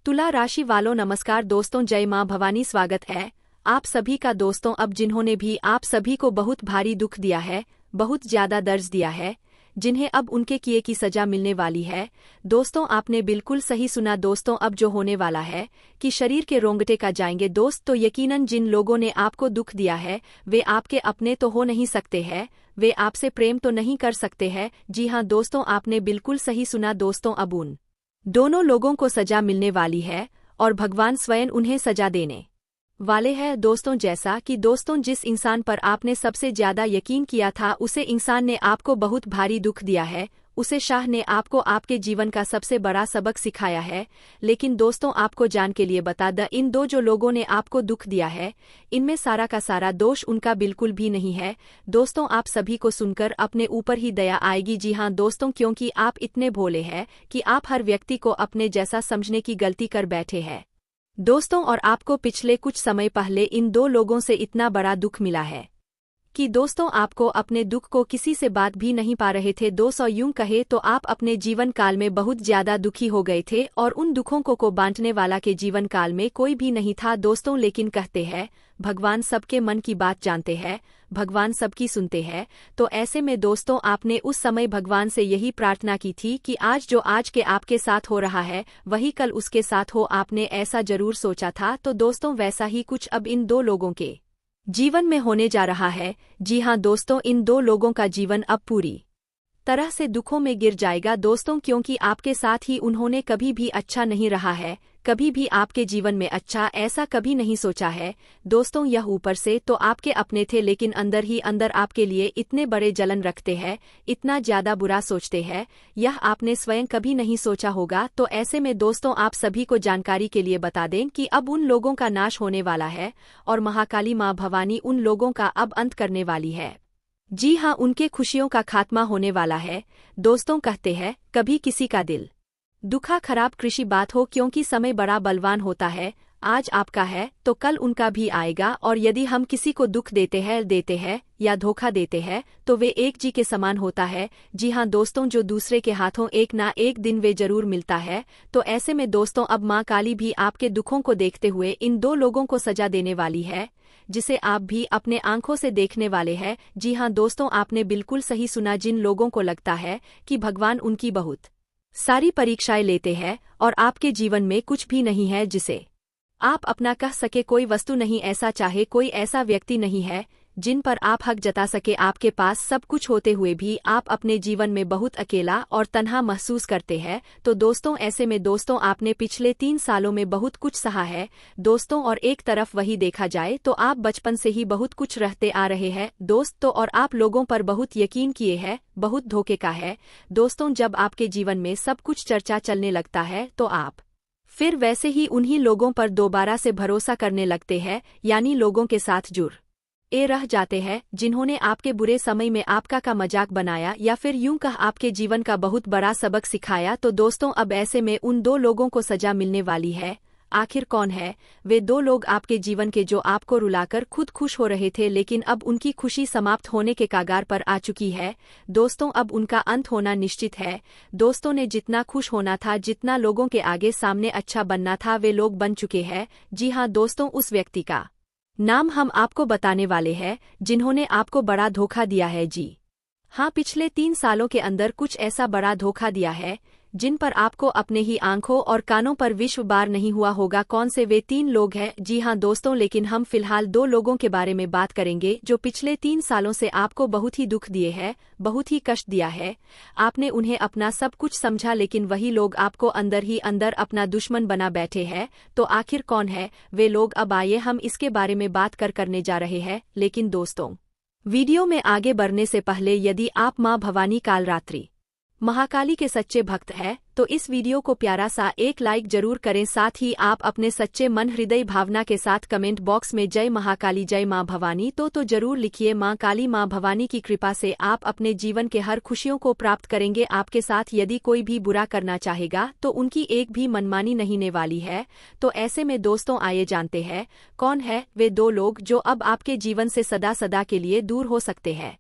तुला राशि वालों नमस्कार दोस्तों, जय मां भवानी। स्वागत है आप सभी का दोस्तों। अब जिन्होंने भी आप सभी को बहुत भारी दुख दिया है, बहुत ज्यादा दर्द दिया है, जिन्हें अब उनके किए की सजा मिलने वाली है, दोस्तों आपने बिल्कुल सही सुना दोस्तों। अब जो होने वाला है कि शरीर के रोंगटे का जाएंगे दोस्त। तो यकीनन जिन लोगों ने आपको दुख दिया है वे आपके अपने तो हो नहीं सकते हैं, वे आपसे प्रेम तो नहीं कर सकते हैं। जी हाँ दोस्तों, आपने बिल्कुल सही सुना दोस्तों। अब उन दोनों लोगों को सजा मिलने वाली है और भगवान स्वयं उन्हें सजा देने वाले हैं दोस्तों। जैसा कि दोस्तों जिस इंसान पर आपने सबसे ज्यादा यकीन किया था, उसे इंसान ने आपको बहुत भारी दुख दिया है, उसे शाह ने आपको आपके जीवन का सबसे बड़ा सबक सिखाया है। लेकिन दोस्तों आपको जान के लिए बता द, इन दो जो लोगों ने आपको दुख दिया है, इनमें सारा का सारा दोष उनका बिल्कुल भी नहीं है दोस्तों। आप सभी को सुनकर अपने ऊपर ही दया आएगी। जी हाँ दोस्तों, क्योंकि आप इतने भोले हैं कि आप हर व्यक्ति को अपने जैसा समझने की गलती कर बैठे हैं दोस्तों। और आपको पिछले कुछ समय पहले इन दो लोगों से इतना बड़ा दुख मिला है कि दोस्तों आपको अपने दुख को किसी से बात भी नहीं पा रहे थे दोस्तों। यूं कहे तो आप अपने जीवन काल में बहुत ज्यादा दुखी हो गए थे और उन दुखों को बांटने वाला के जीवन काल में कोई भी नहीं था दोस्तों। लेकिन कहते हैं भगवान सबके मन की बात जानते हैं, भगवान सबकी सुनते हैं। तो ऐसे में दोस्तों आपने उस समय भगवान से यही प्रार्थना की थी कि आज जो आज के आपके साथ हो रहा है वही कल उसके साथ हो। आपने ऐसा जरूर सोचा था। तो दोस्तों वैसा ही कुछ अब इन दो लोगों के जीवन में होने जा रहा है। जी हाँ दोस्तों, इन दो लोगों का जीवन अब पूरी तरह से दुखों में गिर जाएगा दोस्तों, क्योंकि आपके साथ ही उन्होंने कभी भी अच्छा नहीं रहा है, कभी भी आपके जीवन में अच्छा ऐसा कभी नहीं सोचा है दोस्तों। यह ऊपर से तो आपके अपने थे, लेकिन अंदर ही अंदर आपके लिए इतने बड़े जलन रखते हैं, इतना ज्यादा बुरा सोचते हैं, यह आपने स्वयं कभी नहीं सोचा होगा। तो ऐसे में दोस्तों आप सभी को जानकारी के लिए बता दें कि अब उन लोगों का नाश होने वाला है और महाकाली माँ भवानी उन लोगों का अब अंत करने वाली है। जी हाँ, उनके खुशियों का खात्मा होने वाला है दोस्तों। कहते हैं कभी किसी का दिल दुखा खराब कृषि बात हो, क्योंकि समय बड़ा बलवान होता है। आज आपका है तो कल उनका भी आएगा, और यदि हम किसी को दुख देते हैं या धोखा देते हैं तो वे एक जी के समान होता है। जी हाँ दोस्तों, जो दूसरे के हाथों एक ना एक दिन वे जरूर मिलता है। तो ऐसे में दोस्तों अब माँ काली भी आपके दुखों को देखते हुए इन दो लोगों को सजा देने वाली है, जिसे आप भी अपने आंखों से देखने वाले हैं। जी हाँ दोस्तों, आपने बिल्कुल सही सुना। जिन लोगों को लगता है कि भगवान उनकी बहुत सारी परीक्षाएं लेते हैं और आपके जीवन में कुछ भी नहीं है जिसे आप अपना कह सके, कोई वस्तु नहीं ऐसा चाहे कोई ऐसा व्यक्ति नहीं है जिन पर आप हक जता सके। आपके पास सब कुछ होते हुए भी आप अपने जीवन में बहुत अकेला और तन्हा महसूस करते हैं। तो दोस्तों ऐसे में दोस्तों आपने पिछले 3 सालों में बहुत कुछ सहा है दोस्तों, और एक तरफ वही देखा जाए तो आप बचपन से ही बहुत कुछ रहते आ रहे हैं दोस्तों, और आप लोगों पर बहुत यकीन किए हैं, बहुत धोखे का है दोस्तों। जब आपके जीवन में सब कुछ चर्चा चलने लगता है तो आप फिर वैसे ही उन्हीं लोगों पर दोबारा से भरोसा करने लगते हैं, यानी लोगों के साथ जुड़ रह जाते हैं जिन्होंने आपके बुरे समय में आपका का मजाक बनाया या फिर यूं कह आपके जीवन का बहुत बड़ा सबक सिखाया। तो दोस्तों अब ऐसे में उन दो लोगों को सजा मिलने वाली है। आखिर कौन है वे दो लोग आपके जीवन के जो आपको रुलाकर खुद खुश हो रहे थे, लेकिन अब उनकी खुशी समाप्त होने के कागार पर आ चुकी है दोस्तों। अब उनका अंत होना निश्चित है दोस्तों। ने जितना खुश होना था, जितना लोगों के आगे सामने अच्छा बनना था, वे लोग बन चुके हैं। जी हाँ दोस्तों, उस व्यक्ति का नाम हम आपको बताने वाले हैं जिन्होंने आपको बड़ा धोखा दिया है। जी हाँ, पिछले 3 सालों के अंदर कुछ ऐसा बड़ा धोखा दिया है जिन पर आपको अपने ही आंखों और कानों पर विश्व बार नहीं हुआ होगा। कौन से वे 3 लोग हैं? जी हाँ दोस्तों, लेकिन हम फिलहाल 2 लोगों के बारे में बात करेंगे जो पिछले 3 सालों से आपको बहुत ही दुख दिए हैं, बहुत ही कष्ट दिया है। आपने उन्हें अपना सब कुछ समझा, लेकिन वही लोग आपको अंदर ही अंदर अपना दुश्मन बना बैठे हैं। तो आखिर कौन है वे लोग? अब आइए हम इसके बारे में बात करने जा रहे हैं। लेकिन दोस्तों वीडियो में आगे बढ़ने से पहले यदि आप माँ भवानी कालरात्रि महाकाली के सच्चे भक्त हैं तो इस वीडियो को प्यारा सा एक लाइक जरूर करें। साथ ही आप अपने सच्चे मन हृदय भावना के साथ कमेंट बॉक्स में जय महाकाली जय माँ भवानी तो जरूर लिखिए। माँ काली माँ भवानी की कृपा से आप अपने जीवन के हर खुशियों को प्राप्त करेंगे। आपके साथ यदि कोई भी बुरा करना चाहेगा तो उनकी एक भी मनमानी नहीं होने वाली है। तो ऐसे में दोस्तों आइए जानते हैं कौन है वे 2 लोग जो अब आपके जीवन से सदा सदा के लिए दूर हो सकते हैं,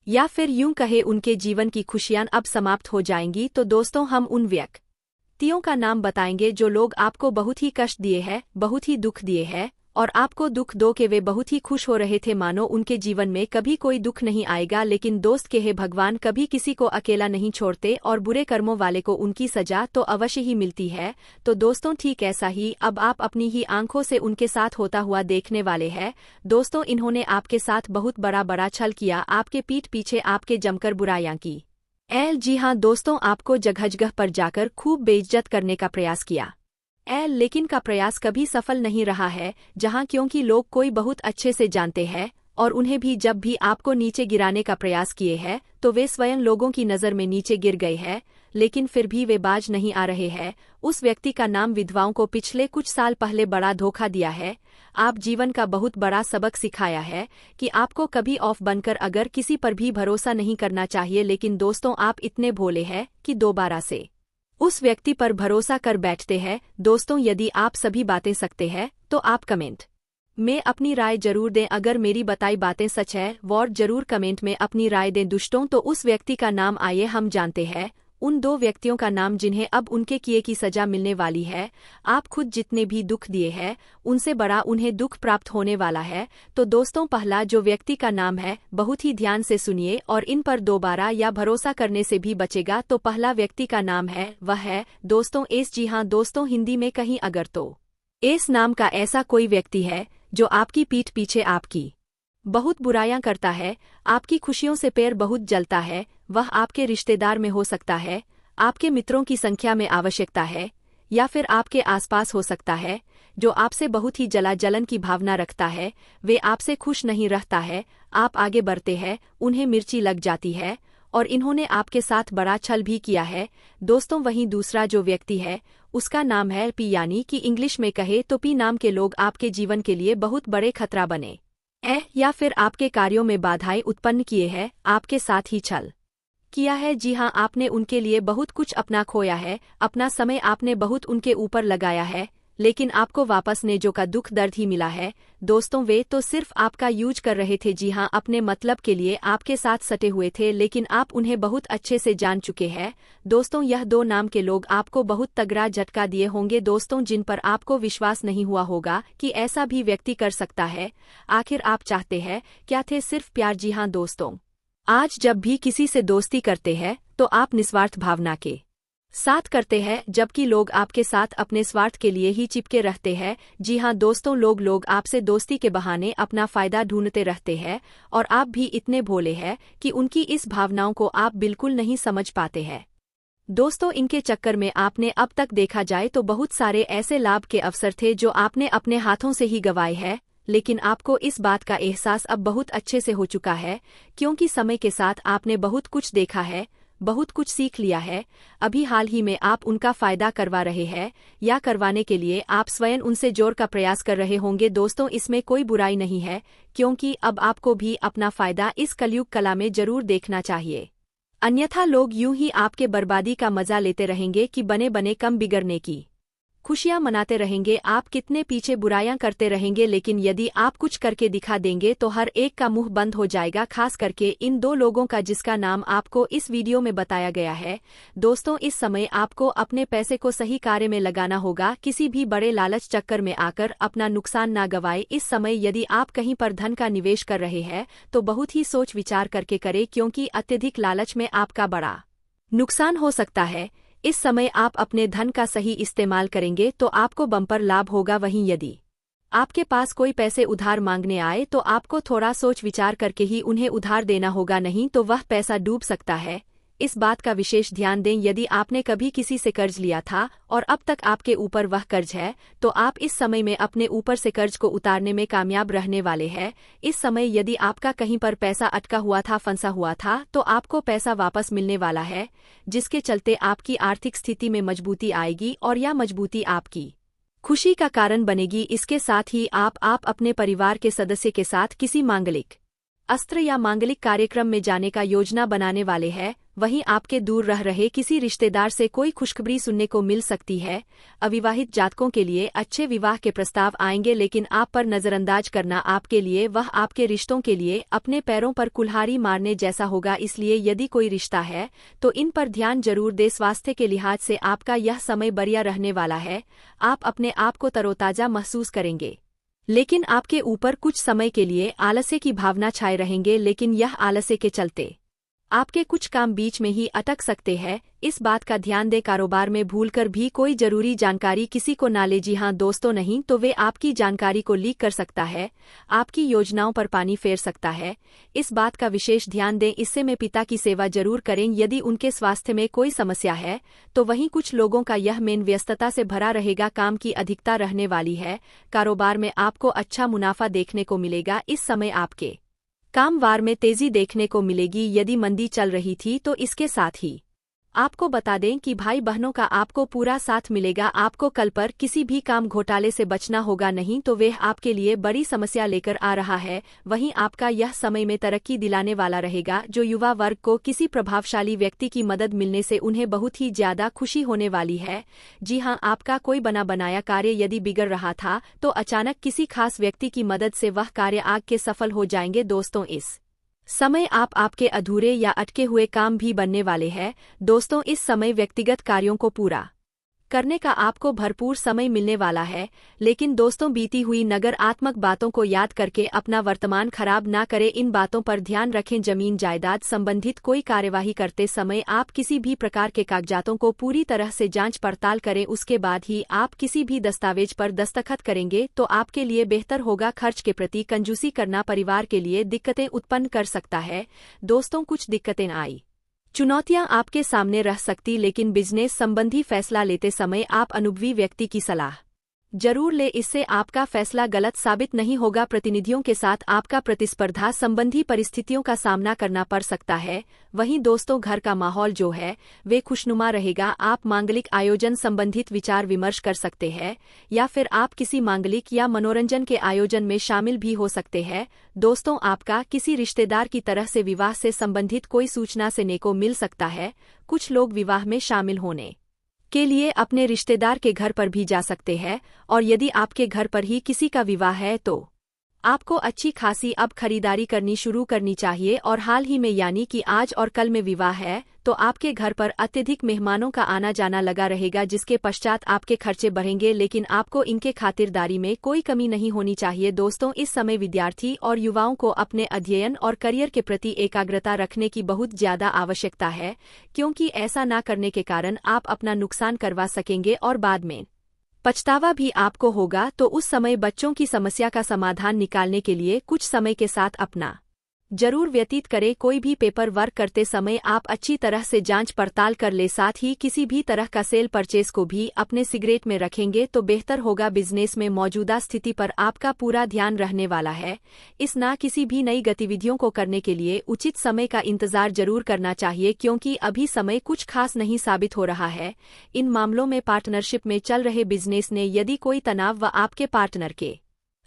या फिर यूं कहे उनके जीवन की खुशियां अब समाप्त हो जाएंगी। तो दोस्तों हम उन व्यक्ति व्यक्तियों का नाम बताएंगे जो लोग आपको बहुत ही कष्ट दिए हैं, बहुत ही दुख दिए हैं, और आपको दुख दो के वे बहुत ही खुश हो रहे थे, मानो उनके जीवन में कभी कोई दुख नहीं आएगा। लेकिन दोस्त के हे भगवान कभी किसी को अकेला नहीं छोड़ते और बुरे कर्मों वाले को उनकी सजा तो अवश्य ही मिलती है। तो दोस्तों ठीक ऐसा ही अब आप अपनी ही आंखों से उनके साथ होता हुआ देखने वाले हैं। दोस्तों इन्होंने आपके साथ बहुत बड़ा छल किया, आपके पीठ पीछे आपके जमकर बुराइयां की। जी हाँ दोस्तों, आपको जगह जगह पर जाकर खूब बेइज्जत करने का प्रयास किया। लेकिन का प्रयास कभी सफल नहीं रहा है, जहां क्योंकि लोग कोई बहुत अच्छे से जानते हैं और उन्हें भी जब भी आपको नीचे गिराने का प्रयास किए हैं तो वे स्वयं लोगों की नज़र में नीचे गिर गए हैं, लेकिन फिर भी वे बाज नहीं आ रहे हैं। उस व्यक्ति का नाम विधवाओं को पिछले कुछ साल पहले बड़ा धोखा दिया है। आप जीवन का बहुत बड़ा सबक सिखाया है कि आपको कभी ऑफ बनकर अगर किसी पर भी भरोसा नहीं करना चाहिए। लेकिन दोस्तों आप इतने भोले हैं कि दोबारा से उस व्यक्ति पर भरोसा कर बैठते हैं। दोस्तों यदि आप सभी बातें सकते हैं तो आप कमेंट में अपनी राय जरूर दें। अगर मेरी बताई बातें सच है वॉर जरूर कमेंट में अपनी राय दें। दुष्टों तो उस व्यक्ति का नाम आइए हम जानते हैं, उन दो व्यक्तियों का नाम जिन्हें अब उनके किए की सजा मिलने वाली है। आप खुद जितने भी दुख दिए हैं उनसे बड़ा उन्हें दुख प्राप्त होने वाला है। तो दोस्तों पहला जो व्यक्ति का नाम है बहुत ही ध्यान से सुनिए और इन पर दोबारा या भरोसा करने से भी बचेगा। तो पहला व्यक्ति का नाम है वह है दोस्तों एस। जी हाँ दोस्तों, हिंदी में कहीं अगर तो एस नाम का ऐसा कोई व्यक्ति है जो आपकी पीठ पीछे आपकी बहुत बुराइयां करता है, आपकी खुशियों से पैर बहुत जलता है। वह आपके रिश्तेदार में हो सकता है, आपके मित्रों की संख्या में आवश्यकता है, या फिर आपके आसपास हो सकता है, जो आपसे बहुत ही जलन की भावना रखता है। वे आपसे खुश नहीं रहता है, आप आगे बढ़ते हैं, उन्हें मिर्ची लग जाती है और इन्होंने आपके साथ बड़ा छल भी किया है। दोस्तों वहीं दूसरा जो व्यक्ति है उसका नाम है पी, यानी कि इंग्लिश में कहे तो पी नाम के लोग आपके जीवन के लिए बहुत बड़े खतरा बने या फिर आपके कार्यों में बाधाएं उत्पन्न किए हैं, आपके साथ ही छल किया है। जी हाँ, आपने उनके लिए बहुत कुछ अपना खोया है, अपना समय आपने बहुत उनके ऊपर लगाया है, लेकिन आपको वापस नेजों का दुख दर्द ही मिला है। दोस्तों वे तो सिर्फ आपका यूज कर रहे थे, जी हाँ अपने मतलब के लिए आपके साथ सटे हुए थे, लेकिन आप उन्हें बहुत अच्छे से जान चुके हैं। दोस्तों यह दो नाम के लोग आपको बहुत तगड़ा झटका दिए होंगे दोस्तों, जिन पर आपको विश्वास नहीं हुआ होगा कि ऐसा भी व्यक्ति कर सकता है। आखिर आप चाहते हैं क्या थे? सिर्फ प्यार। जी हाँ दोस्तों, आज जब भी किसी से दोस्ती करते हैं तो आप निस्वार्थ भावना के साथ करते हैं, जबकि लोग आपके साथ अपने स्वार्थ के लिए ही चिपके रहते हैं। जी हाँ दोस्तों, लोग आपसे दोस्ती के बहाने अपना फायदा ढूंढते रहते हैं और आप भी इतने भोले हैं कि उनकी इस भावनाओं को आप बिल्कुल नहीं समझ पाते हैं। दोस्तों इनके चक्कर में आपने अब तक देखा जाए तो बहुत सारे ऐसे लाभ के अवसर थे जो आपने अपने हाथों से ही गंवाए हैं, लेकिन आपको इस बात का एहसास अब बहुत अच्छे से हो चुका है, क्योंकि समय के साथ आपने बहुत कुछ देखा है, बहुत कुछ सीख लिया है। अभी हाल ही में आप उनका फायदा करवा रहे हैं या करवाने के लिए आप स्वयं उनसे जोर का प्रयास कर रहे होंगे। दोस्तों इसमें कोई बुराई नहीं है, क्योंकि अब आपको भी अपना फायदा इस कलयुग कला में जरूर देखना चाहिए, अन्यथा लोग यूं ही आपके बर्बादी का मजा लेते रहेंगे कि बने बने कम बिगड़ने की खुशियां मनाते रहेंगे। आप कितने पीछे बुराइयां करते रहेंगे, लेकिन यदि आप कुछ करके दिखा देंगे तो हर एक का मुंह बंद हो जाएगा, खास करके इन दो लोगों का जिसका नाम आपको इस वीडियो में बताया गया है। दोस्तों इस समय आपको अपने पैसे को सही कार्य में लगाना होगा, किसी भी बड़े लालच चक्कर में आकर अपना नुकसान ना गवाए। इस समय यदि आप कहीं पर धन का निवेश कर रहे हैं तो बहुत ही सोच विचार करके करें, क्योंकि अत्यधिक लालच में आपका बड़ा नुकसान हो सकता है। इस समय आप अपने धन का सही इस्तेमाल करेंगे तो आपको बम्पर लाभ होगा। वहीं यदि आपके पास कोई पैसे उधार मांगने आए तो आपको थोड़ा सोच विचार करके ही उन्हें उधार देना होगा, नहीं तो वह पैसा डूब सकता है। इस बात का विशेष ध्यान दें, यदि आपने कभी किसी से कर्ज लिया था और अब तक आपके ऊपर वह कर्ज है तो आप इस समय में अपने ऊपर से कर्ज को उतारने में कामयाब रहने वाले हैं। इस समय यदि आपका कहीं पर पैसा अटका हुआ था, फंसा हुआ था, तो आपको पैसा वापस मिलने वाला है, जिसके चलते आपकी आर्थिक स्थिति में मजबूती आएगी और यह मजबूती आपकी खुशी का कारण बनेगी। इसके साथ ही आप अपने परिवार के सदस्य के साथ किसी मांगलिक अस्त्र या मांगलिक कार्यक्रम में जाने का योजना बनाने वाले हैं। वहीं आपके दूर रह रहे किसी रिश्तेदार से कोई खुशखबरी सुनने को मिल सकती है। अविवाहित जातकों के लिए अच्छे विवाह के प्रस्ताव आएंगे, लेकिन आप पर नजरअंदाज करना आपके लिए वह आपके रिश्तों के लिए अपने पैरों पर कुल्हाड़ी मारने जैसा होगा। इसलिए यदि कोई रिश्ता है तो इन पर ध्यान जरूर दे। स्वास्थ्य के लिहाज से आपका यह समय बढ़िया रहने वाला है। आप अपने आप को तरोताजा महसूस करेंगे, लेकिन आपके ऊपर कुछ समय के लिए आलस्य की भावना छाए रहेंगे। लेकिन यह आलस्य के चलते आपके कुछ काम बीच में ही अटक सकते हैं। इस बात का ध्यान दें, कारोबार में भूलकर भी कोई जरूरी जानकारी किसी को ना ले। जी हाँ दोस्तों, नहीं तो वे आपकी जानकारी को लीक कर सकता है, आपकी योजनाओं पर पानी फेर सकता है। इस बात का विशेष ध्यान दें। इससे में पिता की सेवा जरूर करें। यदि उनके स्वास्थ्य में कोई समस्या है तो वहीं कुछ लोगों का यह मेन व्यस्तता से भरा रहेगा। काम की अधिकता रहने वाली है। कारोबार में आपको अच्छा मुनाफा देखने को मिलेगा। इस समय आपके कामवार में तेजी देखने को मिलेगी। यदि मंदी चल रही थी तो इसके साथ ही आपको बता दें कि भाई बहनों का आपको पूरा साथ मिलेगा। आपको कल पर किसी भी काम घोटाले से बचना होगा, नहीं तो वह आपके लिए बड़ी समस्या लेकर आ रहा है। वहीं आपका यह समय में तरक्की दिलाने वाला रहेगा। जो युवा वर्ग को किसी प्रभावशाली व्यक्ति की मदद मिलने से उन्हें बहुत ही ज्यादा खुशी होने वाली है। जी हाँ, आपका कोई बना बनाया कार्य यदि बिगड़ रहा था तो अचानक किसी खास व्यक्ति की मदद से वह कार्य आग के सफल हो जाएंगे। दोस्तों, इस समय आप आपके अधूरे या अटके हुए काम भी बनने वाले हैं। दोस्तों, इस समय व्यक्तिगत कार्यों को पूरा करने का आपको भरपूर समय मिलने वाला है। लेकिन दोस्तों, बीती हुई नकारात्मक बातों को याद करके अपना वर्तमान खराब ना करें। इन बातों पर ध्यान रखें। जमीन जायदाद संबंधित कोई कार्यवाही करते समय आप किसी भी प्रकार के कागजातों को पूरी तरह से जांच पड़ताल करें। उसके बाद ही आप किसी भी दस्तावेज पर दस्तखत करेंगे तो आपके लिए बेहतर होगा। खर्च के प्रति कंजूसी करना परिवार के लिए दिक्कतें उत्पन्न कर सकता है। दोस्तों, कुछ दिक्कतें आई चुनौतियां आपके सामने रह सकती, लेकिन बिजनेस संबंधी फैसला लेते समय आप अनुभवी व्यक्ति की सलाह जरूर ले। इससे आपका फैसला गलत साबित नहीं होगा। प्रतिनिधियों के साथ आपका प्रतिस्पर्धा संबंधी परिस्थितियों का सामना करना पड़ सकता है। वहीं दोस्तों, घर का माहौल जो है वे खुशनुमा रहेगा। आप मांगलिक आयोजन संबंधित विचार विमर्श कर सकते हैं या फिर आप किसी मांगलिक या मनोरंजन के आयोजन में शामिल भी हो सकते हैं। दोस्तों, आपका किसी रिश्तेदार की तरह से विवाह से संबंधित कोई सूचना सुनने को मिल सकता है। कुछ लोग विवाह में शामिल होने के लिए अपने रिश्तेदार के घर पर भी जा सकते हैं, और यदि आपके घर पर ही किसी का विवाह है तो आपको अच्छी खासी अब खरीदारी करनी शुरू करनी चाहिए। और हाल ही में यानी कि आज और कल में विवाह है तो आपके घर पर अत्यधिक मेहमानों का आना जाना लगा रहेगा, जिसके पश्चात आपके खर्चे बढ़ेंगे। लेकिन आपको इनके खातिरदारी में कोई कमी नहीं होनी चाहिए। दोस्तों, इस समय विद्यार्थी और युवाओं को अपने अध्ययन और करियर के प्रति एकाग्रता रखने की बहुत ज्यादा आवश्यकता है, क्योंकि ऐसा न करने के कारण आप अपना नुकसान करवा सकेंगे और बाद में पछतावा भी आपको होगा। तो उस समय बच्चों की समस्या का समाधान निकालने के लिए कुछ समय के साथ अपना जरूर व्यतीत करें। कोई भी पेपर वर्क करते समय आप अच्छी तरह से जांच पड़ताल कर ले। साथ ही किसी भी तरह का सेल परचेज को भी अपने सिगरेट में रखेंगे तो बेहतर होगा। बिजनेस में मौजूदा स्थिति पर आपका पूरा ध्यान रहने वाला है। इस ना किसी भी नई गतिविधियों को करने के लिए उचित समय का इंतजार जरूर करना चाहिए, क्योंकि अभी समय कुछ खास नहीं साबित हो रहा है। इन मामलों में पार्टनरशिप में चल रहे बिजनेस ने यदि कोई तनाव व आपके पार्टनर के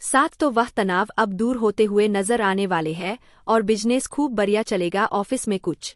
साथ तो वह तनाव अब दूर होते हुए नजर आने वाले हैं और बिजनेस खूब बढ़िया चलेगा। ऑफिस में कुछ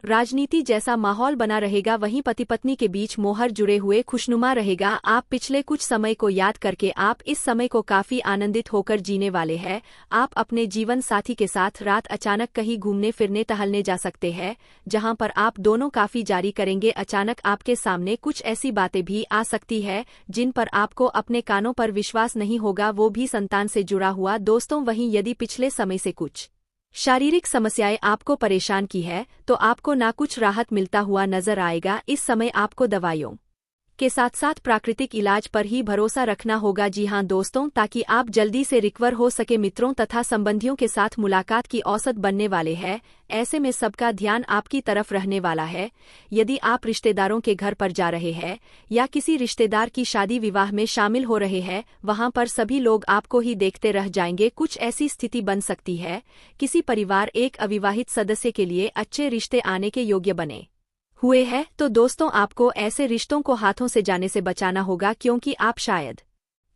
राजनीति जैसा माहौल बना रहेगा। वहीं पति पत्नी के बीच मोहर जुड़े हुए खुशनुमा रहेगा। आप पिछले कुछ समय को याद करके आप इस समय को काफी आनंदित होकर जीने वाले हैं। आप अपने जीवन साथी के साथ रात अचानक कहीं घूमने फिरने टहलने जा सकते हैं, जहां पर आप दोनों काफी जारी करेंगे। अचानक आपके सामने कुछ ऐसी बातें भी आ सकती है जिन पर आपको अपने कानों पर विश्वास नहीं होगा, वो भी संतान से जुड़ा हुआ। दोस्तों, वहीं यदि पिछले समय से कुछ शारीरिक समस्याएं आपको परेशान की है तो आपको ना कुछ राहत मिलता हुआ नजर आएगा। इस समय आपको दवाइयों के साथ साथ प्राकृतिक इलाज पर ही भरोसा रखना होगा। जी हां दोस्तों, ताकि आप जल्दी से रिकवर हो सके। मित्रों तथा संबंधियों के साथ मुलाकात की औसत बनने वाले हैं। ऐसे में सबका ध्यान आपकी तरफ रहने वाला है। यदि आप रिश्तेदारों के घर पर जा रहे हैं या किसी रिश्तेदार की शादी विवाह में शामिल हो रहे हैं, वहां पर सभी लोग आपको ही देखते रह जाएंगे। कुछ ऐसी स्थिति बन सकती है किसी परिवार एक अविवाहित सदस्य के लिए अच्छे रिश्ते आने के योग्य बने हुए हैं। तो दोस्तों, आपको ऐसे रिश्तों को हाथों से जाने से बचाना होगा, क्योंकि आप शायद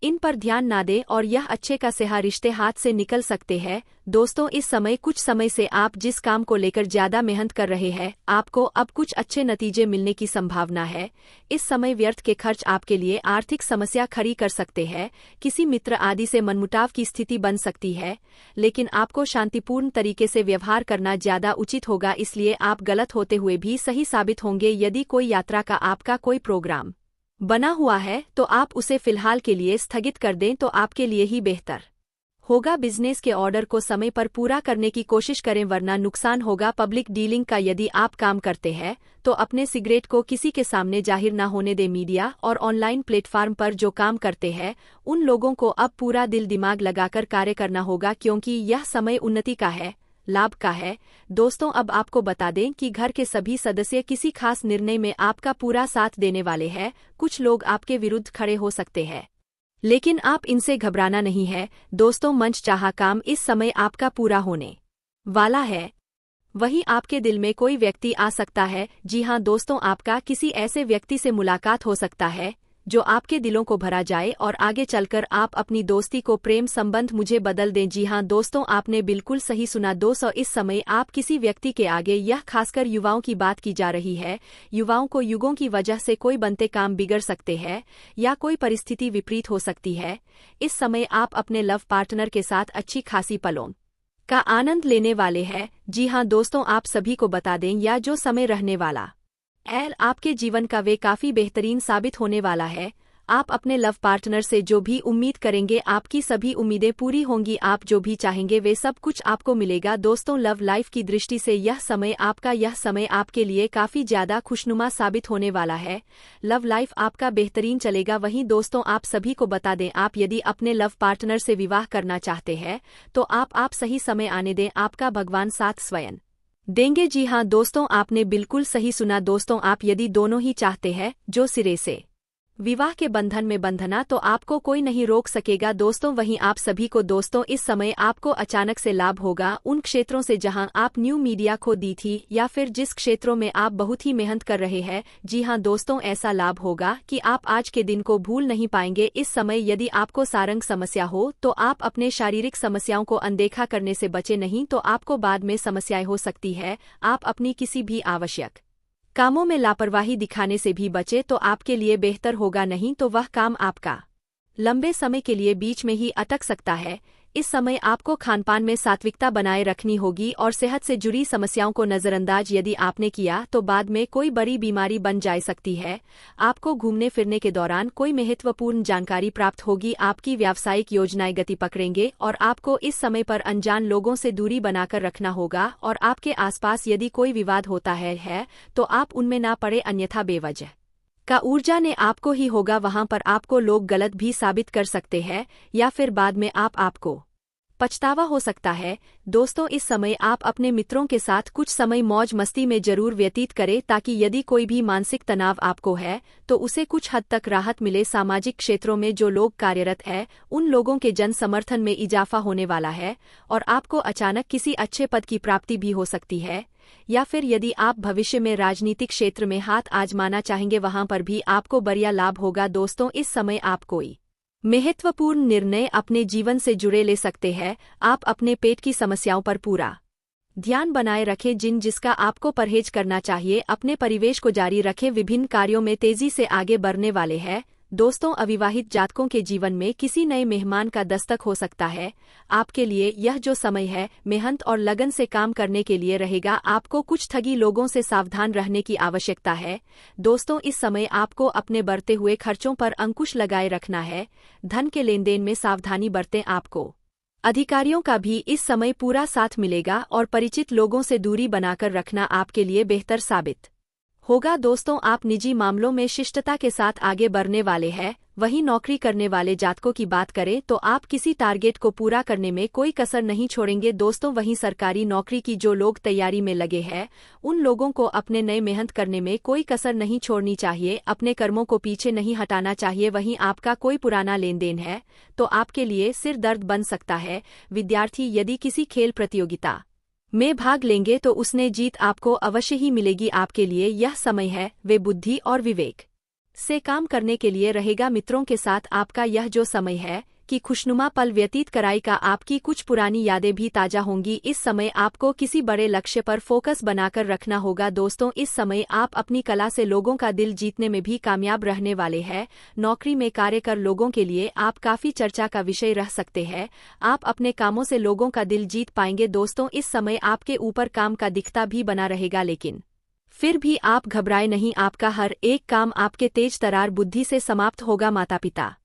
इन पर ध्यान ना दें और यह अच्छे का सेहा रिश्ते हाथ से निकल सकते हैं। दोस्तों, इस समय कुछ समय से आप जिस काम को लेकर ज्यादा मेहनत कर रहे हैं, आपको अब कुछ अच्छे नतीजे मिलने की संभावना है। इस समय व्यर्थ के खर्च आपके लिए आर्थिक समस्या खड़ी कर सकते हैं। किसी मित्र आदि से मनमुटाव की स्थिति बन सकती है, लेकिन आपको शांतिपूर्ण तरीके से व्यवहार करना ज्यादा उचित होगा, इसलिए आप गलत होते हुए भी सही साबित होंगे। यदि कोई यात्रा का आपका कोई प्रोग्राम बना हुआ है तो आप उसे फिलहाल के लिए स्थगित कर दें तो आपके लिए ही बेहतर होगा। बिजनेस के ऑर्डर को समय पर पूरा करने की कोशिश करें वरना नुकसान होगा। पब्लिक डीलिंग का यदि आप काम करते हैं तो अपने सिगरेट को किसी के सामने जाहिर न होने दें। मीडिया और ऑनलाइन प्लेटफॉर्म पर जो काम करते हैं उन लोगों को अब पूरा दिल दिमाग लगाकर कार्य करना होगा, क्योंकि यह समय उन्नति का है, लाभ का है। दोस्तों, अब आपको बता दें कि घर के सभी सदस्य किसी खास निर्णय में आपका पूरा साथ देने वाले हैं। कुछ लोग आपके विरुद्ध खड़े हो सकते हैं, लेकिन आप इनसे घबराना नहीं है। दोस्तों, मंच चाहा काम इस समय आपका पूरा होने वाला है। वहीं आपके दिल में कोई व्यक्ति आ सकता है। जी हां दोस्तों, आपका किसी ऐसे व्यक्ति से मुलाकात हो सकता है जो आपके दिलों को भरा जाए और आगे चलकर आप अपनी दोस्ती को प्रेम संबंध मुझे बदल दें। जी हां दोस्तों, आपने बिल्कुल सही सुना। 200 इस समय आप किसी व्यक्ति के आगे, यह खासकर युवाओं की बात की जा रही है। युवाओं को युगों की वजह से कोई बनते काम बिगड़ सकते हैं या कोई परिस्थिति विपरीत हो सकती है। इस समय आप अपने लव पार्टनर के साथ अच्छी खासी पलों का आनंद लेने वाले हैं। जी हां दोस्तों, आप सभी को बता दें या जो समय रहने वाला आपके जीवन का वे काफी बेहतरीन साबित होने वाला है। आप अपने लव पार्टनर से जो भी उम्मीद करेंगे आपकी सभी उम्मीदें पूरी होंगी। आप जो भी चाहेंगे वे सब कुछ आपको मिलेगा। दोस्तों, लव लाइफ की दृष्टि से यह समय आपके लिए काफी ज्यादा खुशनुमा साबित होने वाला है। लव लाइफ आपका बेहतरीन चलेगा। वहीं दोस्तों, आप सभी को बता दें, आप यदि अपने लव पार्टनर से विवाह करना चाहते हैं तो आप सही समय आने दें, आपका भगवान साथ स्वयं देंगे। जी हां दोस्तों, आपने बिल्कुल सही सुना। दोस्तों, आप यदि दोनों ही चाहते हैं जो सिरे से विवाह के बंधन में बंधना तो आपको कोई नहीं रोक सकेगा। दोस्तों, वहीं आप सभी को दोस्तों इस समय आपको अचानक से लाभ होगा उन क्षेत्रों से जहां आप न्यू मीडिया खो दी थी या फिर जिस क्षेत्रों में आप बहुत ही मेहनत कर रहे हैं। जी हां दोस्तों, ऐसा लाभ होगा कि आप आज के दिन को भूल नहीं पाएंगे। इस समय यदि आपको सारंग समस्या हो तो आप अपने शारीरिक समस्याओं को अनदेखा करने से बचे, नहीं तो आपको बाद में समस्याएं हो सकती है। आप अपनी किसी भी आवश्यक कामों में लापरवाही दिखाने से भी बचे तो आपके लिए बेहतर होगा, नहीं तो वह काम आपका लंबे समय के लिए बीच में ही अटक सकता है। इस समय आपको खानपान में सात्विकता बनाए रखनी होगी और सेहत से जुड़ी समस्याओं को नजरअंदाज यदि आपने किया तो बाद में कोई बड़ी बीमारी बन जा सकती है। आपको घूमने फिरने के दौरान कोई महत्वपूर्ण जानकारी प्राप्त होगी। आपकी व्यावसायिक योजनाएं गति पकड़ेंगे और आपको इस समय पर अनजान लोगों से दूरी बनाकर रखना होगा। और आपके आसपास यदि कोई विवाद होता है तो आप उनमें ना पड़े, अन्यथा बेवजह का ऊर्जा ने आपको ही होगा। वहां पर आपको लोग गलत भी साबित कर सकते हैं या फिर बाद में आपको पछतावा हो सकता है। दोस्तों, इस समय आप अपने मित्रों के साथ कुछ समय मौज मस्ती में जरूर व्यतीत करें, ताकि यदि कोई भी मानसिक तनाव आपको है तो उसे कुछ हद तक राहत मिले। सामाजिक क्षेत्रों में जो लोग कार्यरत हैं उन लोगों के जन समर्थन में इजाफा होने वाला है और आपको अचानक किसी अच्छे पद की प्राप्ति भी हो सकती है। या फिर यदि आप भविष्य में राजनीतिक क्षेत्र में हाथ आजमाना चाहेंगे वहां पर भी आपको बढ़िया लाभ होगा। दोस्तों, इस समय आप कोई महत्वपूर्ण निर्णय अपने जीवन से जुड़े ले सकते हैं। आप अपने पेट की समस्याओं पर पूरा ध्यान बनाए रखें, जिसका आपको परहेज करना चाहिए। अपने परिवेश को जारी रखें, विभिन्न कार्यों में तेजी से आगे बढ़ने वाले हैं। दोस्तों, अविवाहित जातकों के जीवन में किसी नए मेहमान का दस्तक हो सकता है। आपके लिए यह जो समय है मेहनत और लगन से काम करने के लिए रहेगा। आपको कुछ ठगी लोगों से सावधान रहने की आवश्यकता है। दोस्तों, इस समय आपको अपने बढ़ते हुए खर्चों पर अंकुश लगाए रखना है। धन के लेन देन में सावधानी बरतें। आपको अधिकारियों का भी इस समय पूरा साथ मिलेगा और परिचित लोगों से दूरी बनाकर रखना आपके लिए बेहतर साबित होगा। दोस्तों, आप निजी मामलों में शिष्टता के साथ आगे बढ़ने वाले हैं। वहीं नौकरी करने वाले जातकों की बात करें तो आप किसी टारगेट को पूरा करने में कोई कसर नहीं छोड़ेंगे। दोस्तों, वहीं सरकारी नौकरी की जो लोग तैयारी में लगे हैं उन लोगों को अपने नए मेहनत करने में कोई कसर नहीं छोड़नी चाहिए, अपने कर्मों को पीछे नहीं हटाना चाहिए। वहीं आपका कोई पुराना लेन देन है तो आपके लिए सिर दर्द बन सकता है। विद्यार्थी यदि किसी खेल प्रतियोगिता में भाग लेंगे तो उसने जीत आपको अवश्य ही मिलेगी। आपके लिए यह समय है वे बुद्धि और विवेक से काम करने के लिए रहेगा। मित्रों के साथ आपका यह जो समय है कि खुशनुमा पल व्यतीत कराएगा। आपकी कुछ पुरानी यादें भी ताजा होंगी। इस समय आपको किसी बड़े लक्ष्य पर फोकस बनाकर रखना होगा। दोस्तों, इस समय आप अपनी कला से लोगों का दिल जीतने में भी कामयाब रहने वाले हैं। नौकरी में कार्य कर लोगों के लिए आप काफी चर्चा का विषय रह सकते हैं। आप अपने कामों से लोगों का दिल जीत पाएंगे। दोस्तों, इस समय आपके ऊपर काम का दिखता भी बना रहेगा, लेकिन फिर भी आप घबराए नहीं। आपका हर एक काम आपके तेज तरार बुद्धि से समाप्त होगा। माता पिता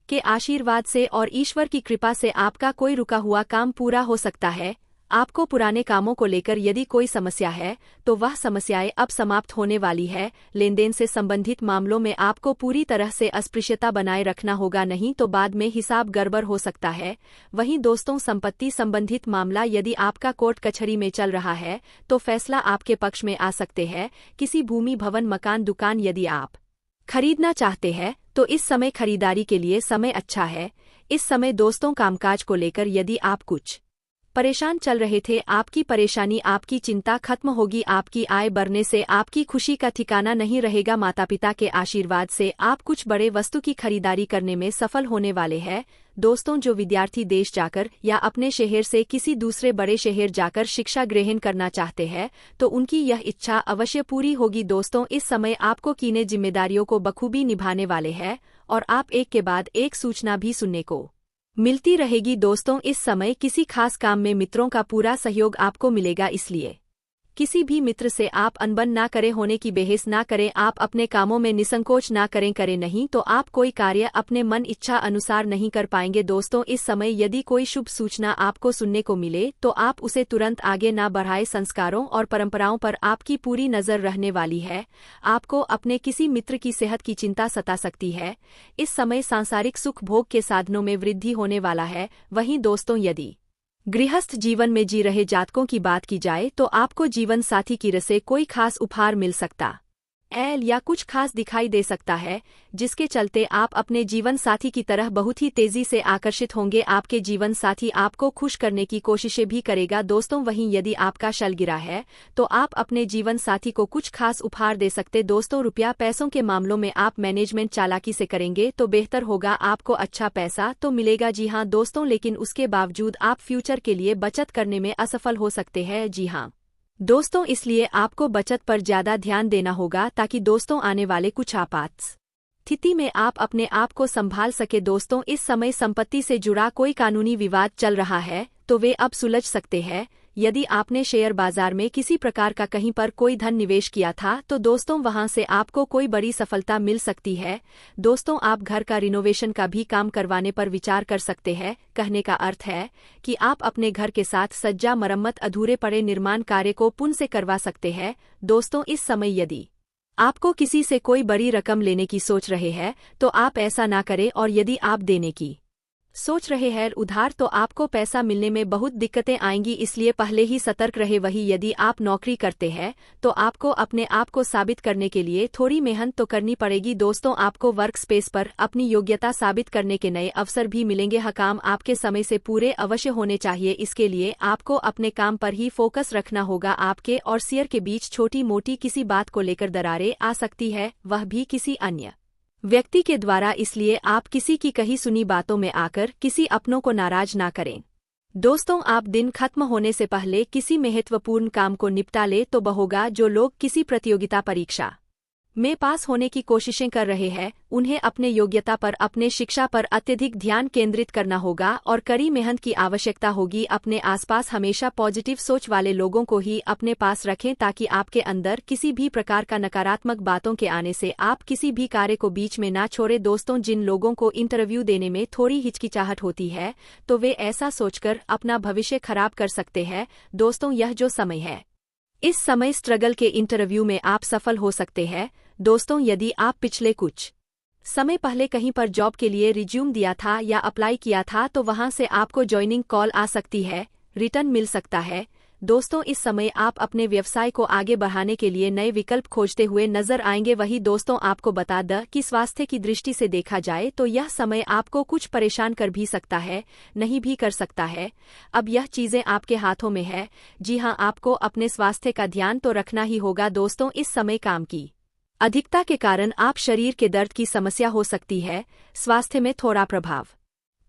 के आशीर्वाद से और ईश्वर की कृपा से आपका कोई रुका हुआ काम पूरा हो सकता है। आपको पुराने कामों को लेकर यदि कोई समस्या है तो वह समस्याएं अब समाप्त होने वाली है। लेनदेन से संबंधित मामलों में आपको पूरी तरह से अस्पृश्यता बनाए रखना होगा, नहीं तो बाद में हिसाब गड़बड़ हो सकता है। वहीं दोस्तों, संपत्ति संबंधित मामला यदि आपका कोर्ट कचहरी में चल रहा है तो फैसला आपके पक्ष में आ सकते हैं। किसी भूमि, भवन, मकान, दुकान यदि आप खरीदना चाहते हैं तो इस समय खरीदारी के लिए समय अच्छा है। इस समय दोस्तों, कामकाज को लेकर यदि आप कुछ परेशान चल रहे थे, आपकी परेशानी, आपकी चिंता खत्म होगी। आपकी आय बढ़ने से आपकी खुशी का ठिकाना नहीं रहेगा। माता पिता के आशीर्वाद से आप कुछ बड़े वस्तु की खरीदारी करने में सफल होने वाले हैं। दोस्तों, जो विद्यार्थी देश जाकर या अपने शहर से किसी दूसरे बड़े शहर जाकर शिक्षा ग्रहण करना चाहते हैं तो उनकी यह इच्छा अवश्य पूरी होगी। दोस्तों, इस समय आपको कीने जिम्मेदारियों को बखूबी निभाने वाले हैं और आप एक के बाद एक सूचना भी सुनने को मिलती रहेगी। दोस्तों, इस समय किसी खास काम में मित्रों का पूरा सहयोग आपको मिलेगा, इसलिए किसी भी मित्र से आप अनबन ना करें, होने की बहस ना करें। आप अपने कामों में निसंकोच ना करें नहीं तो आप कोई कार्य अपने मन इच्छा अनुसार नहीं कर पाएंगे। दोस्तों, इस समय यदि कोई शुभ सूचना आपको सुनने को मिले तो आप उसे तुरंत आगे ना बढ़ाएं। संस्कारों और परंपराओं पर आपकी पूरी नजर रहने वाली है। आपको अपने किसी मित्र की सेहत की चिंता सता सकती है। इस समय सांसारिक सुख भोग के साधनों में वृद्धि होने वाला है। वहीं दोस्तों, यदि गृहस्थ जीवन में जी रहे जातकों की बात की जाए तो आपको जीवन साथी की रस से कोई खास उपहार मिल सकता या कुछ खास दिखाई दे सकता है, जिसके चलते आप अपने जीवन साथी की तरह बहुत ही तेजी से आकर्षित होंगे। आपके जीवन साथी आपको खुश करने की कोशिशें भी करेगा। दोस्तों, वहीं यदि आपका शल गिरा है तो आप अपने जीवन साथी को कुछ खास उपहार दे सकते। दोस्तों, रुपया पैसों के मामलों में आप मैनेजमेंट चालाकी से करेंगे तो बेहतर होगा। आपको अच्छा पैसा तो मिलेगा, जी हाँ दोस्तों, लेकिन उसके बावजूद आप फ्यूचर के लिए बचत करने में असफल हो सकते हैं। जी हाँ दोस्तों, इसलिए आपको बचत पर ज्यादा ध्यान देना होगा ताकि दोस्तों आने वाले कुछ आपात स्थिति में आप अपने आप को संभाल सके। दोस्तों, इस समय संपत्ति से जुड़ा कोई कानूनी विवाद चल रहा है तो वे अब सुलझ सकते हैं। यदि आपने शेयर बाजार में किसी प्रकार का कहीं पर कोई धन निवेश किया था तो दोस्तों वहां से आपको कोई बड़ी सफलता मिल सकती है। दोस्तों, आप घर का रिनोवेशन का भी काम करवाने पर विचार कर सकते हैं। कहने का अर्थ है कि आप अपने घर के साथ सज्जा, मरम्मत, अधूरे पड़े निर्माण कार्य को पुनः से करवा सकते हैं। दोस्तों, इस समय यदि आपको किसी से कोई बड़ी रकम लेने की सोच रहे हैं तो आप ऐसा ना करें, और यदि आप देने की सोच रहे हैं उधार तो आपको पैसा मिलने में बहुत दिक्कतें आएंगी, इसलिए पहले ही सतर्क रहे। वही यदि आप नौकरी करते हैं तो आपको अपने आप को साबित करने के लिए थोड़ी मेहनत तो करनी पड़ेगी। दोस्तों, आपको वर्क स्पेस पर अपनी योग्यता साबित करने के नए अवसर भी मिलेंगे। हर काम आपके समय से पूरे अवश्य होने चाहिए। इसके लिए आपको अपने काम पर ही फोकस रखना होगा। आपके और सीयर के बीच छोटी मोटी किसी बात को लेकर दरारें आ सकती है, वह भी किसी अन्य व्यक्ति के द्वारा, इसलिए आप किसी की कही सुनी बातों में आकर किसी अपनों को नाराज ना करें। दोस्तों, आप दिन खत्म होने से पहले किसी महत्वपूर्ण काम को निपटा ले तो होगा। जो लोग किसी प्रतियोगिता परीक्षा में पास होने की कोशिशें कर रहे हैं उन्हें अपने योग्यता पर, अपने शिक्षा पर अत्यधिक ध्यान केंद्रित करना होगा और कड़ी मेहनत की आवश्यकता होगी। अपने आसपास हमेशा पॉजिटिव सोच वाले लोगों को ही अपने पास रखें ताकि आपके अंदर किसी भी प्रकार का नकारात्मक बातों के आने से आप किसी भी कार्य को बीच में ना छोड़े। दोस्तों, जिन लोगों को इंटरव्यू देने में थोड़ी हिचकिचाहट होती है तो वे ऐसा सोचकर अपना भविष्य खराब कर सकते हैं। दोस्तों, यह जो समय है इस समय स्ट्रगल के इंटरव्यू में आप सफल हो सकते हैं। दोस्तों, यदि आप पिछले कुछ समय पहले कहीं पर जॉब के लिए रिज्यूम दिया था या अप्लाई किया था तो वहां से आपको ज्वाइनिंग कॉल आ सकती है, रिटर्न मिल सकता है। दोस्तों, इस समय आप अपने व्यवसाय को आगे बढ़ाने के लिए नए विकल्प खोजते हुए नजर आएंगे। वही दोस्तों, आपको बता दें कि स्वास्थ्य की दृष्टि से देखा जाए तो यह समय आपको कुछ परेशान कर भी सकता है, नहीं भी कर सकता है। अब यह चीजें आपके हाथों में है। जी हां, आपको अपने स्वास्थ्य का ध्यान तो रखना ही होगा। दोस्तों, इस समय काम की अधिकता के कारण आप शरीर के दर्द की समस्या हो सकती है। स्वास्थ्य में थोड़ा प्रभाव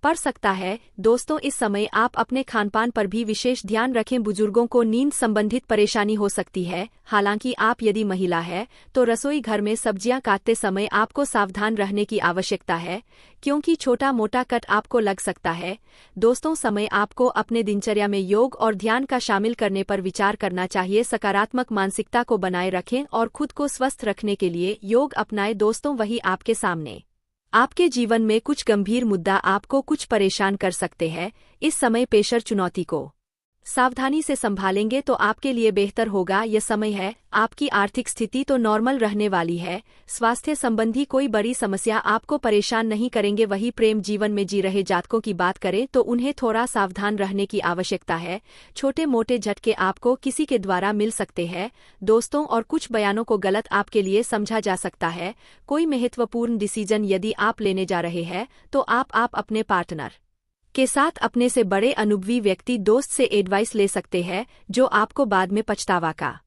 पड़ सकता है। दोस्तों, इस समय आप अपने खानपान पर भी विशेष ध्यान रखें। बुजुर्गों को नींद संबंधित परेशानी हो सकती है। हालांकि आप यदि महिला है तो रसोई घर में सब्जियां काटते समय आपको सावधान रहने की आवश्यकता है, क्योंकि छोटा मोटा कट आपको लग सकता है। दोस्तों, समय आपको अपने दिनचर्या में योग और ध्यान का शामिल करने पर विचार करना चाहिए। सकारात्मक मानसिकता को बनाए रखें और खुद को स्वस्थ रखने के लिए योग अपनाएं। दोस्तों, वही आपके सामने आपके जीवन में कुछ गंभीर मुद्दा आपको कुछ परेशान कर सकते हैं। इस समय पेशर चुनौती को सावधानी से संभालेंगे तो आपके लिए बेहतर होगा। यह समय है। आपकी आर्थिक स्थिति तो नॉर्मल रहने वाली है। स्वास्थ्य संबंधी कोई बड़ी समस्या आपको परेशान नहीं करेंगे। वही प्रेम जीवन में जी रहे जातकों की बात करें तो उन्हें थोड़ा सावधान रहने की आवश्यकता है। छोटे मोटे झटके आपको किसी के द्वारा मिल सकते हैं। दोस्तों, और कुछ बयानों को गलत आपके लिए समझा जा सकता है। कोई महत्वपूर्ण डिसीजन यदि आप लेने जा रहे हैं तो आप अपने पार्टनर के साथ अपने से बड़े अनुभवी व्यक्ति दोस्त से एडवाइस ले सकते हैं, जो आपको बाद में पछतावा का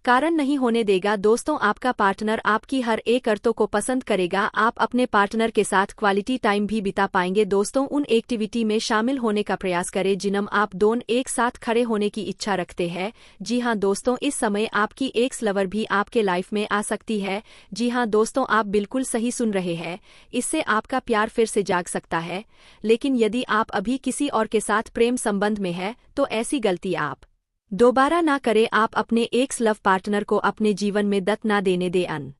कारण नहीं होने देगा। दोस्तों, आपका पार्टनर आपकी हर एक करतों को पसंद करेगा। आप अपने पार्टनर के साथ क्वालिटी टाइम भी बिता पाएंगे। दोस्तों, उन एक्टिविटी में शामिल होने का प्रयास करें जिनमें आप दोनों एक साथ खड़े होने की इच्छा रखते हैं। जी हां दोस्तों, इस समय आपकी एक्स लवर भी आपके लाइफ में आ सकती है। जी हां दोस्तों, आप बिल्कुल सही सुन रहे हैं। इससे आपका प्यार फिर से जाग सकता है। लेकिन यदि आप अभी किसी और के साथ प्रेम संबंध में है तो ऐसी गलती आप दोबारा ना करें। आप अपने एक्स लव पार्टनर को अपने जीवन में दत्त ना देने दें,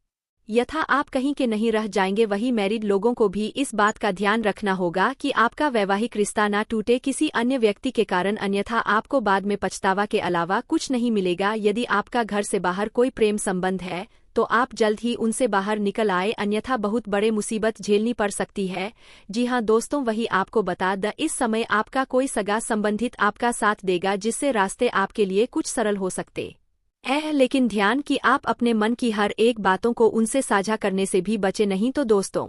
यथा आप कहीं के नहीं रह जाएंगे। वही मैरिड लोगों को भी इस बात का ध्यान रखना होगा कि आपका वैवाहिक रिश्ता ना टूटे किसी अन्य व्यक्ति के कारण, अन्यथा आपको बाद में पछतावा के अलावा कुछ नहीं मिलेगा। यदि आपका घर से बाहर कोई प्रेम संबंध है तो आप जल्द ही उनसे बाहर निकल आए, अन्यथा बहुत बड़े मुसीबत झेलनी पड़ सकती है। जी हां दोस्तों, वही आपको बता द इस समय आपका कोई सगा संबंधित आपका साथ देगा, जिससे रास्ते आपके लिए कुछ सरल हो सकते हैं। लेकिन ध्यान कि आप अपने मन की हर एक बातों को उनसे साझा करने से भी बचे, नहीं तो दोस्तों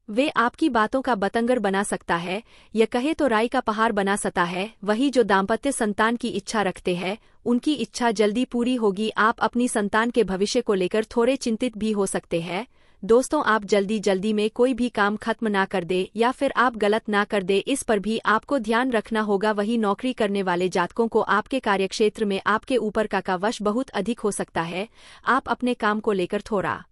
वे आपकी बातों का बतंगर बना सकता है, यह कहे तो राई का पहाड़ बना सकता है। वही जो दाम्पत्य संतान की इच्छा रखते हैं, उनकी इच्छा जल्दी पूरी होगी। आप अपनी संतान के भविष्य को लेकर थोड़े चिंतित भी हो सकते हैं। दोस्तों, आप जल्दी में कोई भी काम खत्म ना कर दे या फिर आप गलत ना कर दे, इस पर भी आपको ध्यान रखना होगा। वही नौकरी करने वाले जातकों को आपके कार्यक्षेत्र में आपके ऊपर का वश बहुत अधिक हो सकता है। आप अपने काम को लेकर थोड़ा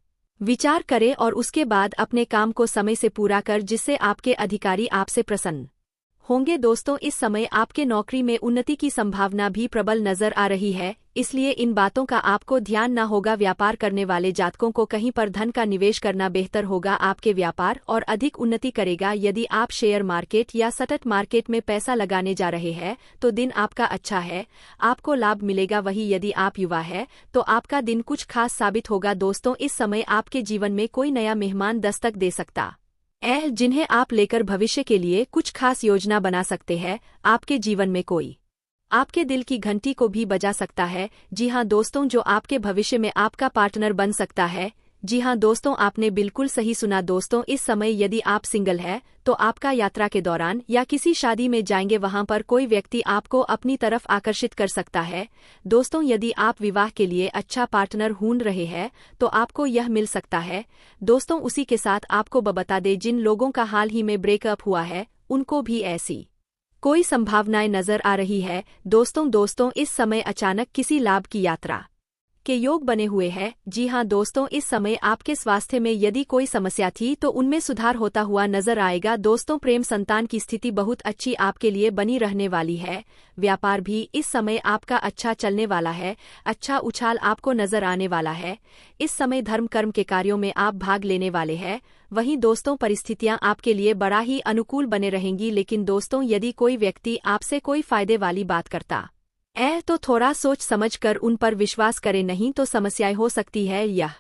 विचार करें और उसके बाद अपने काम को समय से पूरा कर, जिससे आपके अधिकारी आपसे प्रसन्न होंगे। दोस्तों, इस समय आपके नौकरी में उन्नति की संभावना भी प्रबल नजर आ रही है, इसलिए इन बातों का आपको ध्यान न होगा। व्यापार करने वाले जातकों को कहीं पर धन का निवेश करना बेहतर होगा। आपके व्यापार और अधिक उन्नति करेगा। यदि आप शेयर मार्केट या स्टॉक मार्केट में पैसा लगाने जा रहे हैं तो दिन आपका अच्छा है, आपको लाभ मिलेगा। वही यदि आप युवा है तो आपका दिन कुछ खास साबित होगा। दोस्तों, इस समय आपके जीवन में कोई नया मेहमान दस्तक दे सकता है, जिन्हें आप लेकर भविष्य के लिए कुछ खास योजना बना सकते हैं। आपके जीवन में कोई आपके दिल की घंटी को भी बजा सकता है। जी हां दोस्तों, जो आपके भविष्य में आपका पार्टनर बन सकता है। जी हां दोस्तों, आपने बिल्कुल सही सुना। दोस्तों, इस समय यदि आप सिंगल है तो आपका यात्रा के दौरान या किसी शादी में जाएंगे, वहां पर कोई व्यक्ति आपको अपनी तरफ आकर्षित कर सकता है। दोस्तों, यदि आप विवाह के लिए अच्छा पार्टनर ढूंढ रहे हैं तो आपको यह मिल सकता है। दोस्तों, उसी के साथ आपको बता दे, जिन लोगों का हाल ही में ब्रेकअप हुआ है उनको भी ऐसी कोई संभावनाएं नजर आ रही है। दोस्तों, इस समय अचानक किसी लाभ की यात्रा के योग बने हुए हैं। जी हां दोस्तों, इस समय आपके स्वास्थ्य में यदि कोई समस्या थी तो उनमें सुधार होता हुआ नजर आएगा। दोस्तों, प्रेम संतान की स्थिति बहुत अच्छी आपके लिए बनी रहने वाली है। व्यापार भी इस समय आपका अच्छा चलने वाला है। अच्छा उछाल आपको नजर आने वाला है। इस समय धर्म कर्म के कार्यों में आप भाग लेने वाले हैं। वहीं दोस्तों, परिस्थितियां आपके लिए बड़ा ही अनुकूल बने रहेंगी। लेकिन दोस्तों, यदि कोई व्यक्ति आपसे कोई फायदे वाली बात करता तो थोड़ा सोच समझ कर उन पर विश्वास करें, नहीं तो समस्याएं हो सकती है। यह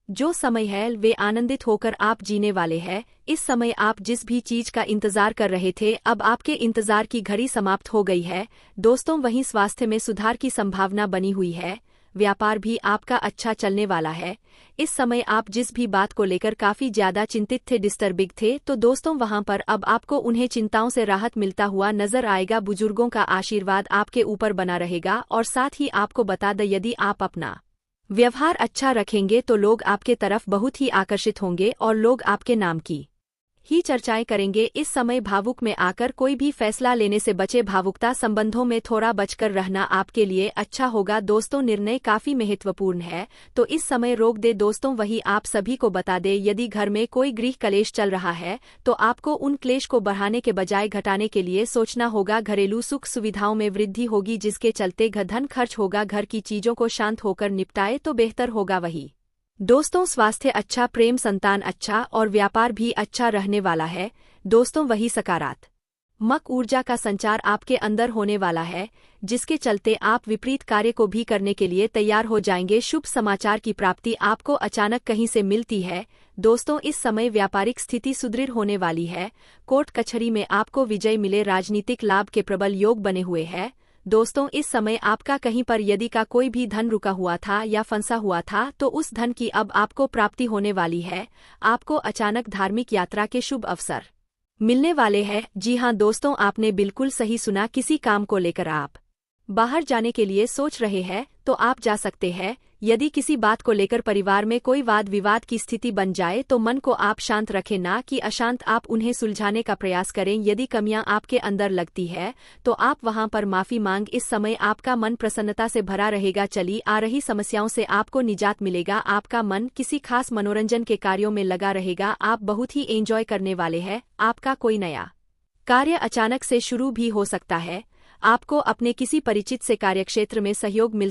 जो समय है वे आनंदित होकर आप जीने वाले हैं। इस समय आप जिस भी चीज का इंतजार कर रहे थे, अब आपके इंतजार की घड़ी समाप्त हो गई है। दोस्तों, वहीं स्वास्थ्य में सुधार की संभावना बनी हुई है। व्यापार भी आपका अच्छा चलने वाला है। इस समय आप जिस भी बात को लेकर काफी ज्यादा चिंतित थे, डिस्टर्बिंग थे, तो दोस्तों वहां पर अब आपको उन्हें चिंताओं से राहत मिलता हुआ नजर आएगा। बुजुर्गों का आशीर्वाद आपके ऊपर बना रहेगा। और साथ ही आपको बता दें, यदि आप अपना व्यवहार अच्छा रखेंगे तो लोग आपके तरफ बहुत ही आकर्षित होंगे और लोग आपके नाम की ही चर्चाएं करेंगे। इस समय भावुक में आकर कोई भी फैसला लेने से बचे। भावुकता संबंधों में थोड़ा बचकर रहना आपके लिए अच्छा होगा। दोस्तों, निर्णय काफी महत्वपूर्ण है, तो इस समय रोक दे। दोस्तों, वही आप सभी को बता दे, यदि घर में कोई गृह कलेश चल रहा है तो आपको उन क्लेश को बढ़ाने के बजाय घटाने के लिए सोचना होगा। घरेलू सुख सुविधाओं में वृद्धि होगी, जिसके चलते धन खर्च होगा। घर की चीजों को शांत होकर निपटाए तो बेहतर होगा। वही दोस्तों, स्वास्थ्य अच्छा, प्रेम, संतान अच्छा और व्यापार भी अच्छा रहने वाला है। दोस्तों, वही सकारात्मक ऊर्जा का संचार आपके अंदर होने वाला है, जिसके चलते आप विपरीत कार्य को भी करने के लिए तैयार हो जाएंगे। शुभ समाचार की प्राप्ति आपको अचानक कहीं से मिलती है। दोस्तों, इस समय व्यापारिक स्थिति सुदृढ़ होने वाली है। कोर्ट कचहरी में आपको विजय मिले। राजनीतिक लाभ के प्रबल योग बने हुए हैं। दोस्तों, इस समय आपका कहीं पर यदि का कोई भी धन रुका हुआ था या फंसा हुआ था तो उस धन की अब आपको प्राप्ति होने वाली है। आपको अचानक धार्मिक यात्रा के शुभ अवसर मिलने वाले हैं। जी हां दोस्तों, आपने बिल्कुल सही सुना। किसी काम को लेकर आप बाहर जाने के लिए सोच रहे हैं तो आप जा सकते हैं। यदि किसी बात को लेकर परिवार में कोई वाद विवाद की स्थिति बन जाए तो मन को आप शांत रखें, ना कि अशांत। आप उन्हें सुलझाने का प्रयास करें। यदि कमियां आपके अंदर लगती है तो आप वहां पर माफी मांग। इस समय आपका मन प्रसन्नता से भरा रहेगा। चली आ रही समस्याओं से आपको निजात मिलेगा। आपका मन किसी खास मनोरंजन के कार्यों में लगा रहेगा। आप बहुत ही एंजॉय करने वाले हैं। आपका कोई नया कार्य अचानक से शुरू भी हो सकता है। आपको अपने किसी परिचित से कार्यक्षेत्र में सहयोग मिल